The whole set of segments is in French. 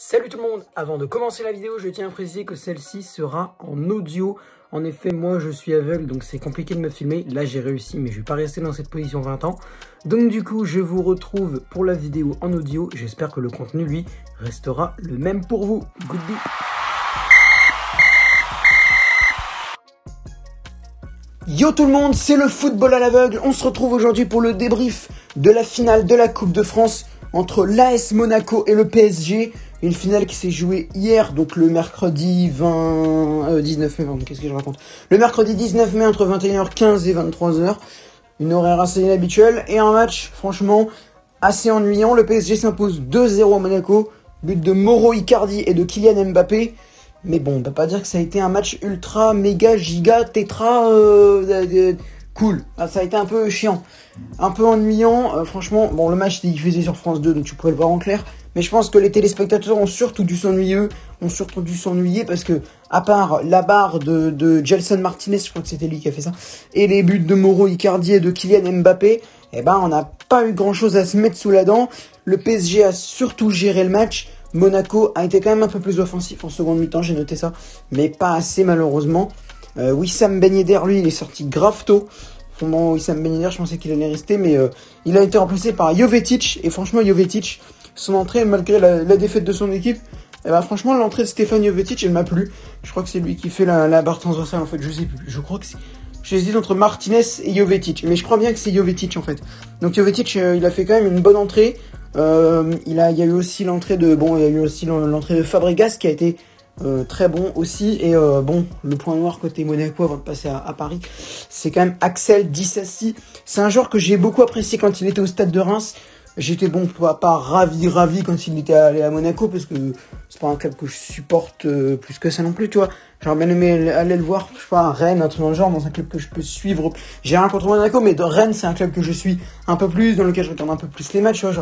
Salut tout le monde, avant de commencer la vidéo, je tiens à préciser que celle-ci sera en audio. En effet, moi je suis aveugle, donc c'est compliqué de me filmer. Là j'ai réussi, mais je vais pas rester dans cette position 20 ans. Donc du coup, je vous retrouve pour la vidéo en audio. J'espère que le contenu, lui, restera le même pour vous. Goodbye. Yo tout le monde, c'est le football à l'aveugle. On se retrouve aujourd'hui pour le débrief de la finale de la Coupe de France entre l'AS Monaco et le PSG. Une finale qui s'est jouée hier, donc le mercredi 19 mai, qu'est-ce que je raconte? Le mercredi 19 mai entre 21h15 et 23h. Une horaire assez inhabituelle et un match franchement assez ennuyant. Le PSG s'impose 2-0 à Monaco. But de Mauro Icardi et de Kylian Mbappé. Mais bon, on peut pas dire que ça a été un match ultra, méga, giga, tétra, cool. Ça a été un peu chiant, un peu ennuyant. Franchement, bon, le match était diffusé sur France 2, donc tu pourrais le voir en clair. Mais je pense que les téléspectateurs ont surtout dû s'ennuyer parce que, à part la barre de Gelson Martinez, je crois que c'était lui qui a fait ça, et les buts de Mauro Icardi et de Kylian Mbappé, eh ben, on n'a pas eu grand chose à se mettre sous la dent. Le PSG a surtout géré le match. Monaco a été quand même un peu plus offensif en seconde mi-temps, j'ai noté ça, mais pas assez malheureusement. Wissam Ben Yedder, lui, il est sorti grave tôt. Wissam Ben Yedder, je pensais qu'il allait rester, mais il a été remplacé par Jovetic, et franchement, Jovetic, son entrée, malgré la défaite de son équipe, eh ben, franchement, l'entrée de Stéphane Jovetic, elle m'a plu. Je crois que c'est lui qui fait la barre transversale, en fait, je sais plus. Je crois que c'est... J'hésite entre Martinez et Jovetic, mais je crois bien que c'est Jovetic, en fait. Donc Jovetic, il a fait quand même une bonne entrée. Il y a eu aussi l'entrée de l'entrée de Fabregas qui a été très bon aussi. Et bon, le point noir côté Monaco avant de passer à Paris, c'est quand même Axel Disasi. C'est un joueur que j'ai beaucoup apprécié quand il était au stade de Reims. J'étais pas ravi quand il était allé à Monaco parce que c'est pas un club que je supporte plus que ça non plus, tu vois. J'aurais bien aimé aller le voir, je sais pas, à Rennes, un truc dans le genre, dans un club que je peux suivre. J'ai rien contre Monaco, mais Rennes, c'est un club que je suis un peu plus, dans lequel je regarde un peu plus les matchs, tu vois.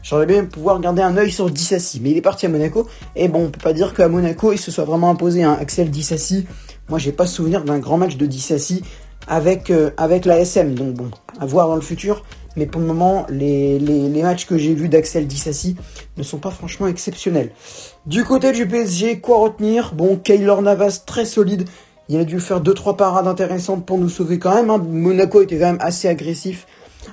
J'aurais bien pouvoir garder un œil sur Disasi, mais il est parti à Monaco. Et bon, on peut pas dire qu'à Monaco, il se soit vraiment imposé un Axel Disasi. Moi, j'ai pas souvenir d'un grand match de Disasi avec l'ASM, donc bon, à voir dans le futur. Mais pour le moment, les matchs que j'ai vus d'Axel Disasi ne sont pas franchement exceptionnels. Du côté du PSG, quoi retenir? Bon, Keylor Navas, très solide. Il a dû faire 2-3 parades intéressantes pour nous sauver quand même. Hein. Monaco était quand même assez agressif.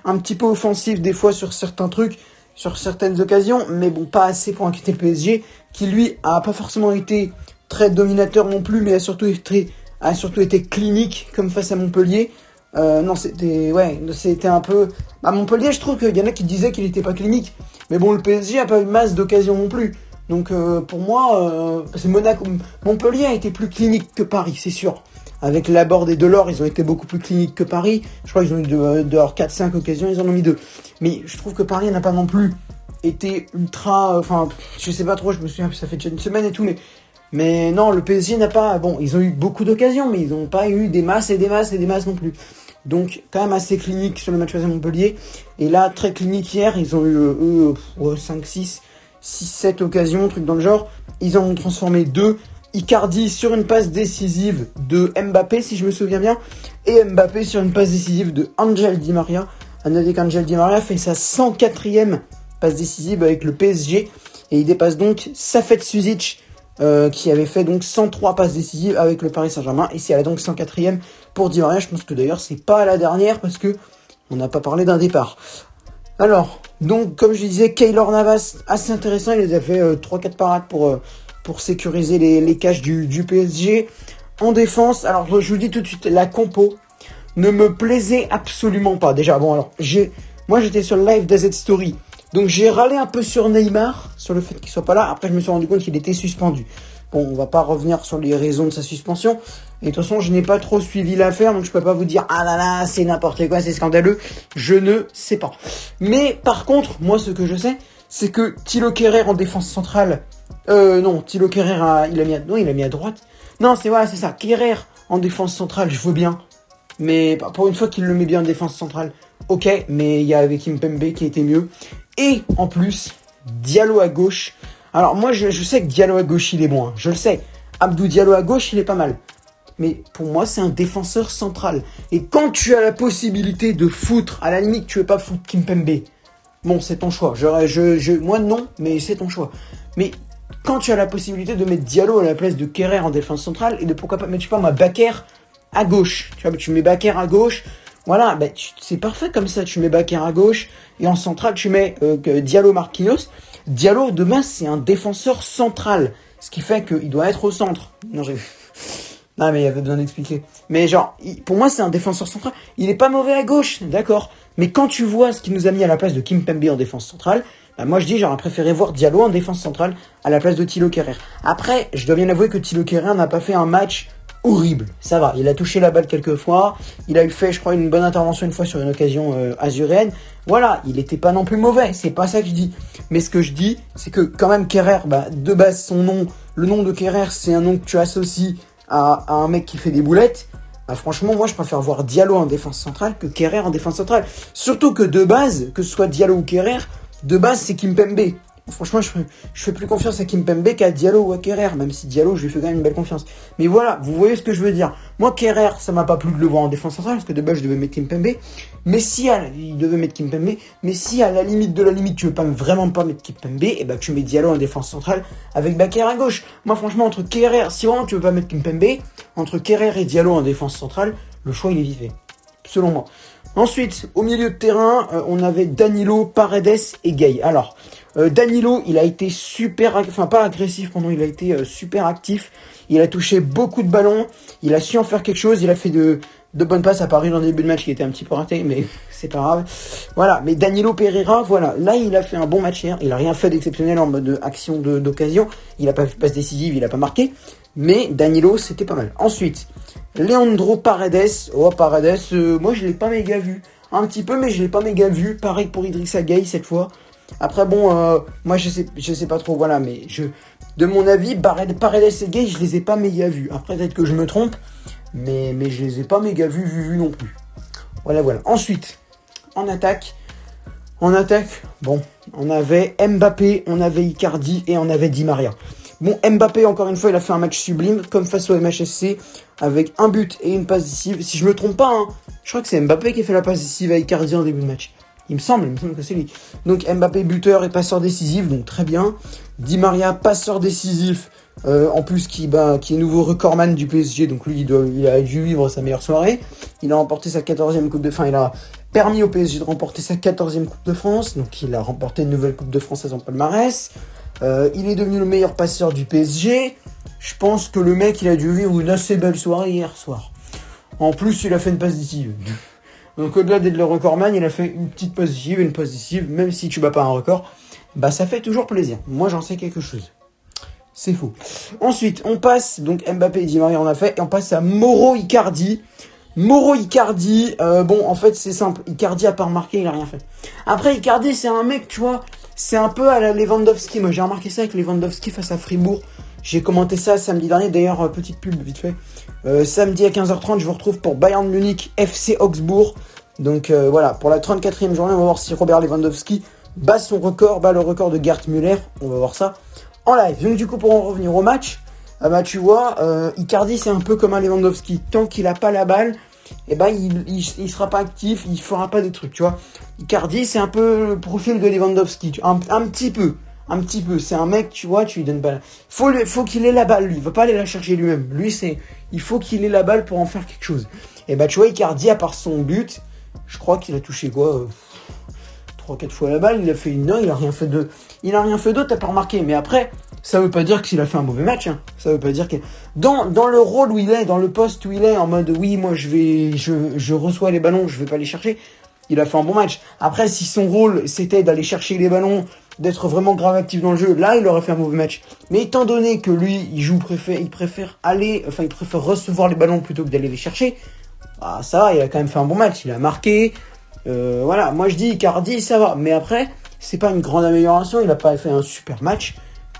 Un petit peu offensif des fois sur certains trucs, sur certaines occasions. Mais bon, pas assez pour inquiéter le PSG, qui lui a pas forcément été très dominateur non plus, mais a surtout été clinique, comme face à Montpellier. Non, c'était un peu... À Montpellier, je trouve qu'il y en a qui disaient qu'il n'était pas clinique. Mais bon, le PSG a pas eu masse d'occasions non plus. Donc pour moi, c'est Montpellier a été plus clinique que Paris, c'est sûr. Avec Laborde et Delors, ils ont été beaucoup plus cliniques que Paris. Je crois qu'ils ont eu de leurs 4-5 occasions, ils en ont mis 2. Mais je trouve que Paris n'a pas non plus été ultra... Enfin, je sais pas trop, je me souviens, ça fait déjà une semaine et tout, mais non, le PSG n'a pas... Bon, ils ont eu beaucoup d'occasions, mais ils n'ont pas eu des masses et des masses et des masses non plus. Donc, quand même assez clinique sur le match face à Montpellier. Et là, très clinique hier, ils ont eu 5, 6, 7 occasions, truc dans le genre. Ils en ont transformé 2. Icardi sur une passe décisive de Mbappé, si je me souviens bien. Et Mbappé sur une passe décisive de Angel Di Maria. À noter qu'Angel Di Maria fait sa 104e passe décisive avec le PSG. Et il dépasse donc Safet Suzic, qui avait fait donc 103 passes décisives avec le Paris Saint-Germain. Et c'est elle a donc 104e pour Di Maria. Je pense que d'ailleurs c'est pas la dernière parce que on n'a pas parlé d'un départ. Alors, donc comme je disais, Keylor Navas, assez intéressant. Il a fait 3-4 parades pour sécuriser les cages du PSG. En défense, alors je vous dis tout de suite, la compo ne me plaisait absolument pas. Déjà, bon alors, moi j'étais sur le live d'AZ Story. Donc j'ai râlé un peu sur Neymar, sur le fait qu'il soit pas là. Après je me suis rendu compte qu'il était suspendu. Bon, on va pas revenir sur les raisons de sa suspension. Et de toute façon, je n'ai pas trop suivi l'affaire, donc je peux pas vous dire « Ah là là, c'est n'importe quoi, c'est scandaleux ». Je ne sais pas. Mais par contre, moi ce que je sais, c'est que Thilo Kehrer en défense centrale... non, Thilo Kehrer, il a mis à droite. Non, c'est ça. Kehrer en défense centrale, je veux bien. Mais pour une fois qu'il le met bien en défense centrale, ok. Mais il y a avec Kimpembe qui était mieux. Et en plus, Diallo à gauche. Alors moi, je sais que Diallo à gauche, il est bon. Hein. Je le sais. Abdou Diallo à gauche, il est pas mal. Mais pour moi, c'est un défenseur central. Et quand tu as la possibilité de foutre, à la limite, tu veux pas foutre Kimpembe. Bon, c'est ton choix. Moi, non, mais c'est ton choix. Mais quand tu as la possibilité de mettre Diallo à la place de Kerrer en défense centrale et de pourquoi pas mettre, je sais pas moi, Bakker à gauche. Tu vois, tu mets Bakker à gauche. Voilà, ben, c'est parfait comme ça. Tu mets Bakker à gauche et en centrale, tu mets Diallo Marquinhos. Diallo, demain, c'est un défenseur central. Ce qui fait qu'il doit être au centre. Non, mais il y avait besoin d'expliquer. Mais genre, pour moi, c'est un défenseur central. Il est pas mauvais à gauche, d'accord. Mais quand tu vois ce qu'il nous a mis à la place de Kimpembe en défense centrale, bah moi je dis j'aurais préféré voir Diallo en défense centrale à la place de Thilo Kehrer. Après, je dois bien avouer que Thilo Kehrer n'a pas fait un match horrible. Ça va, il a touché la balle quelques fois. Il a eu fait, je crois, une bonne intervention une fois sur une occasion azuréenne. Voilà, il était pas non plus mauvais. C'est pas ça que je dis. Mais ce que je dis, c'est que quand même Kehrer, bah, de base, son nom, le nom de Kehrer, c'est un nom que tu associes à un mec qui fait des boulettes. Bah franchement, moi je préfère voir Diallo en défense centrale que Kehrer en défense centrale. Surtout que de base, que ce soit Diallo ou Kehrer, de base c'est Kimpembe. Franchement, je fais plus confiance à Kimpembe qu'à Diallo ou à Kehrer, même si Diallo, je lui fais quand même une belle confiance. Mais voilà, vous voyez ce que je veux dire. Moi, Kehrer, ça m'a pas plu de le voir en défense centrale, parce que de base, je devais mettre Kimpembe. Mais si, il devait mettre Kimpembe. Mais si, à la limite de la limite, tu veux pas vraiment pas mettre Kimpembe, et bah, tu mets Diallo en défense centrale avec Bakker à gauche. Moi, franchement, entre Kehrer, si vraiment tu veux pas mettre Kimpembe, entre Kehrer et Diallo en défense centrale, le choix, il est vite fait. Selon moi. Ensuite, au milieu de terrain, on avait Danilo, Paredes et Gay. Alors, Danilo, il a été super, enfin pas agressif, pendant, il a été super actif. Il a touché beaucoup de ballons. Il a su en faire quelque chose. Il a fait de bonnes passes à Paris dans le début de match qui était un petit peu raté, mais c'est pas grave. Voilà, mais Danilo Pereira, voilà, là il a fait un bon match hier. Il a rien fait d'exceptionnel en mode action d'occasion. Il a pas fait de passe décisive, il a pas marqué. Mais Danilo, c'était pas mal. Ensuite, Leandro Paredes. Oh, Paredes, moi je l'ai pas méga vu. Un petit peu, mais je l'ai pas méga vu. Pareil pour Idrissa Gueye cette fois. Après bon, moi je sais pas trop, voilà, mais de mon avis, Paredes et Gueye, je les ai pas méga vus. Après peut-être que je me trompe, mais je les ai pas méga vus non plus. Voilà. Ensuite, en attaque, bon, on avait Mbappé, on avait Icardi et on avait Di Maria. Bon, Mbappé, encore une fois, il a fait un match sublime, comme face au MHSC, avec un but et une passe décisive. Si je me trompe pas, hein, je crois que c'est Mbappé qui a fait la passe décisive à Icardi en début de match. Il me semble que c'est lui. Donc Mbappé buteur et passeur décisif, donc très bien. Di Maria passeur décisif, en plus qui est nouveau recordman du PSG, donc lui il a dû vivre sa meilleure soirée. Il a remporté sa 14e Coupe de France, il a permis au PSG de remporter sa 14e Coupe de France, donc il a remporté une nouvelle Coupe de France à son palmarès. Il est devenu le meilleur passeur du PSG. Je pense que le mec il a dû vivre une assez belle soirée hier soir. En plus il a fait une passe décisive. Donc au-delà d'être le recordman, il a fait une petite passe décisive, une passe décisive, même si tu bats pas un record, bah ça fait toujours plaisir. Moi j'en sais quelque chose. C'est faux. Ensuite, on passe, donc Mbappé et Di Maria on a fait, et on passe à Mauro Icardi. Mauro Icardi, bon en fait c'est simple, Icardi a pas remarqué, il a rien fait. Après Icardi c'est un mec, tu vois, c'est un peu à la Lewandowski. Moi j'ai remarqué ça avec Lewandowski face à Fribourg. J'ai commenté ça samedi dernier, d'ailleurs, petite pub vite fait. Samedi à 15h30, je vous retrouve pour Bayern Munich FC Augsbourg. Donc voilà, pour la 34e journée, on va voir si Robert Lewandowski bat son record, bat le record de Gerd Müller. On va voir ça en live. Donc du coup, pour en revenir au match, tu vois, Icardi c'est un peu comme un Lewandowski. Tant qu'il a pas la balle, eh ben il sera pas actif, il fera pas des trucs, tu vois. Icardi c'est un peu le profil de Lewandowski, un petit peu. C'est un mec, tu vois, tu lui donnes pas. Faut qu'il ait la balle, lui. Il va pas aller la chercher lui-même. Lui, il faut qu'il ait la balle pour en faire quelque chose. Et tu vois, Icardi, à part son but, je crois qu'il a touché quoi, 3-4 fois la balle. Il a fait une, non, il a rien fait d'autre, t'as pas remarqué. Mais après, ça veut pas dire qu'il a fait un mauvais match, hein. Ça veut pas dire que, dans le rôle où il est, dans le poste où il est, en mode, oui, moi, je reçois les ballons, je vais pas les chercher. Il a fait un bon match. Après, si son rôle, c'était d'aller chercher les ballons, d'être vraiment grave actif dans le jeu, là il aurait fait un mauvais match. Mais étant donné que lui il préfère recevoir les ballons plutôt que d'aller les chercher, bah ça va, il a quand même fait un bon match, il a marqué, voilà, moi je dis Icardi ça va, mais après c'est pas une grande amélioration, il a pas fait un super match,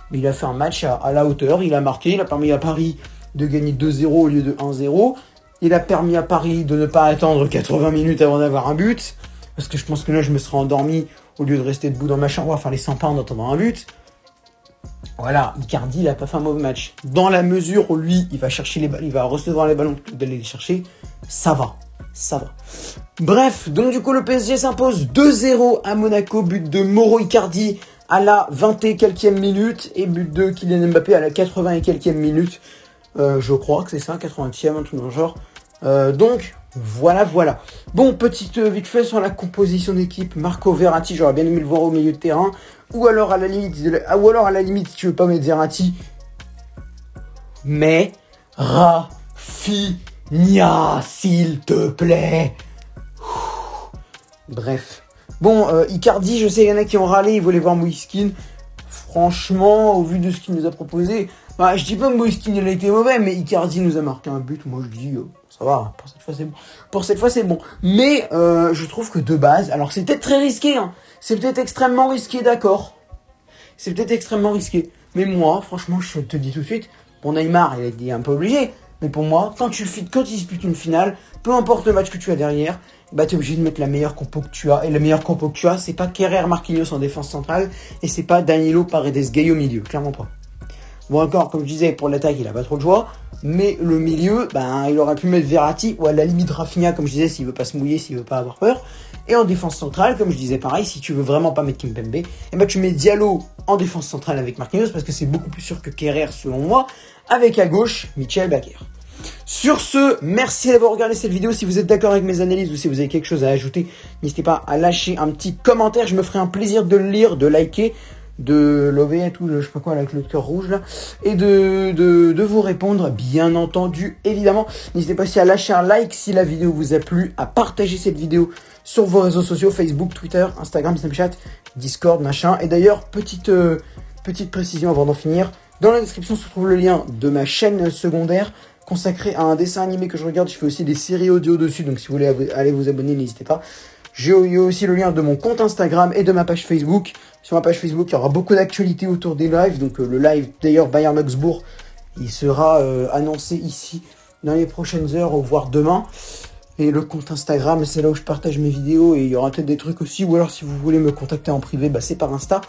mais il a fait un match à la hauteur, il a marqué, il a permis à Paris de gagner 2-0 au lieu de 1-0, il a permis à Paris de ne pas attendre 80 minutes avant d'avoir un but, parce que je pense que là je me serais endormi au lieu de rester debout dans ma chambre à faire les 100 pas en attendant un but. Voilà, Icardi, il a pas fait un mauvais match. Dans la mesure où lui, il va chercher les ballons, il va recevoir les ballons plutôt que d'aller les chercher, ça va. Bref, donc du coup, le PSG s'impose 2-0 à Monaco, but de Mauro Icardi à la 20 et quelquième minute et but de Kylian Mbappé à la 80 et quelquième minute. Je crois que c'est ça, 80e, un truc dans le genre. Donc, voilà. Bon, petite vite fait sur la composition d'équipe. Marco Verratti, j'aurais bien aimé le voir au milieu de terrain. Ou alors à la limite, si tu veux pas mettre Verratti, mais Rafinha, s'il te plaît. Bref. Bon, Icardi, je sais, il y en a qui ont râlé, ils voulaient voir Moïskine. Franchement, au vu de ce qu'il nous a proposé, bah, je dis pas que Moïskine il a été mauvais, mais Icardi nous a marqué un but. Moi, je dis, ça va, pour cette fois, c'est bon. Pour cette fois, c'est bon. Mais je trouve que de base, alors c'est peut-être très risqué, hein. C'est peut-être extrêmement risqué, d'accord. C'est peut-être extrêmement risqué. Mais moi, franchement, je te dis tout de suite, pour Neymar, il est un peu obligé. Mais pour moi, quand tu disputes une finale, peu importe le match que tu as derrière, bah t'es obligé de mettre la meilleure compo que tu as. Et la meilleure compo que tu as, c'est pas Kerrer Marquinhos en défense centrale, et c'est pas Danilo Paredes Gay au milieu, clairement pas. Bon encore, comme je disais, pour l'attaque, il a pas trop de choix, mais le milieu, ben il aurait pu mettre Verratti, ou à la limite Rafinha, comme je disais, s'il veut pas se mouiller, s'il veut pas avoir peur. Et en défense centrale, comme je disais pareil, si tu veux vraiment pas mettre Kimpembe, et ben tu mets Diallo en défense centrale avec Marquinhos, parce que c'est beaucoup plus sûr que Kerrer selon moi, avec à gauche, Michel Baker. Sur ce, merci d'avoir regardé cette vidéo. Si vous êtes d'accord avec mes analyses ou si vous avez quelque chose à ajouter, n'hésitez pas à lâcher un petit commentaire. Je me ferai un plaisir de le lire, de liker, de lover et tout, je sais pas quoi, avec le cœur rouge là, et de vous répondre, bien entendu, évidemment. N'hésitez pas aussi à lâcher un like si la vidéo vous a plu, à partager cette vidéo sur vos réseaux sociaux, Facebook, Twitter, Instagram, Snapchat, Discord, machin. Et d'ailleurs, petite précision avant d'en finir, dans la description se trouve le lien de ma chaîne secondaire consacré à un dessin animé que je regarde. Je fais aussi des séries audio dessus, donc si vous voulez aller vous abonner, n'hésitez pas. J'ai aussi le lien de mon compte Instagram et de ma page Facebook. Sur ma page Facebook, il y aura beaucoup d'actualités autour des lives. Donc le live, d'ailleurs, Bayern Augsbourg, il sera annoncé ici dans les prochaines heures, voire demain. Et le compte Instagram, c'est là où je partage mes vidéos, et il y aura peut-être des trucs aussi. Ou alors, si vous voulez me contacter en privé, bah, c'est par Insta.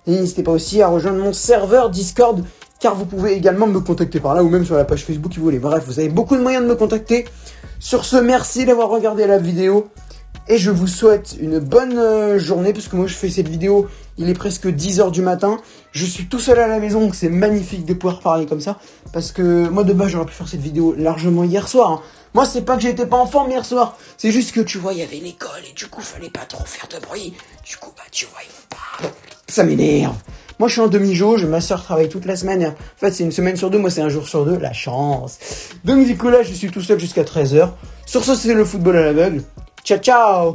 Et n'hésitez pas aussi à rejoindre mon serveur Discord, car vous pouvez également me contacter par là, ou même sur la page Facebook si vous voulez. Bref, vous avez beaucoup de moyens de me contacter. Sur ce, merci d'avoir regardé la vidéo. Et je vous souhaite une bonne journée, parce que moi je fais cette vidéo, il est presque 10h du matin. Je suis tout seul à la maison, donc c'est magnifique de pouvoir parler comme ça. Parce que moi de base j'aurais pu faire cette vidéo largement hier soir, hein. Moi c'est pas que j'étais pas en forme hier soir, c'est juste que tu vois, il y avait l'école et du coup fallait pas trop faire de bruit. Du coup bah tu vois, il faut pas... Ça m'énerve. Moi je suis en demi-jauge, ma soeur travaille toute la semaine. En fait c'est une semaine sur deux, moi c'est un jour sur deux, la chance. Donc du coup là je suis tout seul jusqu'à 13h. Sur ce, c'est le football à l'aveugle. Ciao ciao.